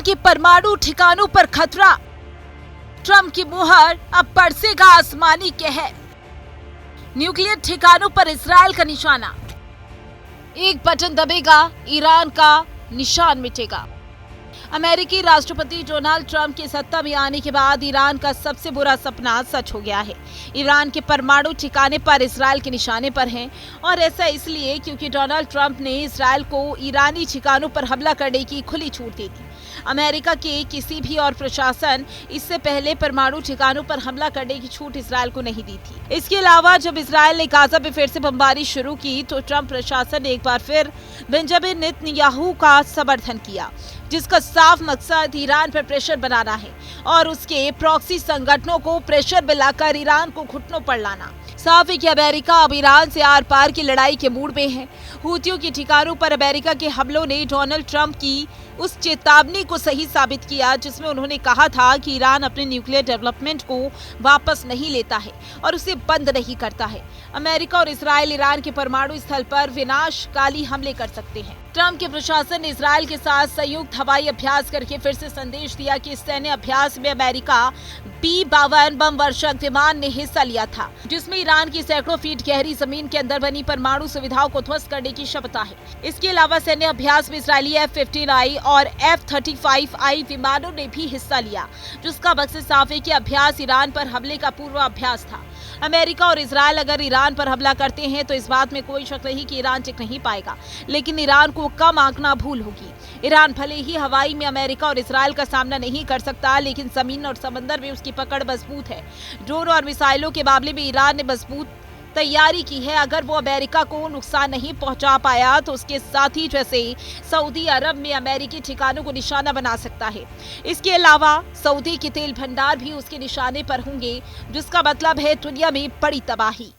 Iran के परमाणु ठिकानों पर खतरा, ट्रंप की मुहर, अब बरसेगा आसमानी कहर। न्यूक्लियर ठिकानों पर इजरायल का निशाना, एक बटन दबेगा, ईरान का निशान मिटेगा। अमेरिकी राष्ट्रपति डोनाल्ड ट्रंप के सत्ता में आने के बाद ईरान का सबसे बुरा सपना सच हो गया है। ईरान के परमाणु ठिकाने पर इजरायल के निशाने पर हैं, और ऐसा इसलिए क्योंकि डोनाल्ड ट्रंप ने इजरायल को ईरानी ठिकानों पर हमला करने की खुली छूट दी थी। अमेरिका के किसी भी और प्रशासन इससे पहले परमाणु ठिकानों पर हमला करने की छूट इजरायल को नहीं दी थी। इसके अलावा जब इजरायल ने गाजा में फिर से बमबारी शुरू की तो ट्रंप प्रशासन ने एक बार फिर बेंजामिन नेतन्याहू का समर्थन किया, जिसका साफ मकसद ईरान पर प्रेशर बनाना है और उसके प्रॉक्सी संगठनों को प्रेशर में लाकर ईरान को घुटनों पर लाना। साफ है कि अमेरिका अब ईरान से आर पार की लड़ाई के मूड में है। हूथियों के ठिकानों पर अमेरिका के हमलों ने डोनाल्ड ट्रंप की उस चेतावनी को सही साबित किया जिसमें उन्होंने कहा था कि ईरान अपने न्यूक्लियर डेवलपमेंट को वापस नहीं लेता है और उसे बंद नहीं करता है। अमेरिका और इजरायल ईरान के परमाणु स्थल पर विनाशकाली हमले कर सकते हैं। ट्रंप के प्रशासन ने इजरायल के साथ संयुक्त हवाई अभ्यास करके फिर से संदेश दिया कि इस सैन्य अभ्यास में अमेरिका B-52 बम वर्षक विमान ने हिस्सा लिया था, जिसमें ईरान की सैकड़ों फीट गहरी जमीन के अंदर बनी परमाणु सुविधाओं को ध्वस्त करने की क्षमता है। इसके अलावा सैन्य अभ्यास में इजरायली F-15I और F-35I विमानों ने भी हिस्सा लिया, जिसका मकसद साफ है कि अभ्यास ईरान पर हमले का पूर्वाभ्यास था। अमेरिका और इजरायल अगर ईरान पर हमला करते हैं तो इस बात में कोई शक नहीं कि ईरान टिक नहीं पाएगा, लेकिन ईरान को कम आंकना भूल होगी। ईरान भले ही हवाई में अमेरिका और इजरायल का सामना नहीं कर सकता, लेकिन जमीन और समंदर में उसकी पकड़ मजबूत है। ड्रोन और मिसाइलों के मामले में ईरान ने मजबूत तैयारी की है। अगर वो अमेरिका को नुकसान नहीं पहुंचा पाया तो उसके साथी जैसे सऊदी अरब में अमेरिकी ठिकानों को निशाना बना सकता है। इसके अलावा सऊदी के तेल भंडार भी उसके निशाने पर होंगे, जिसका मतलब है दुनिया में बड़ी तबाही।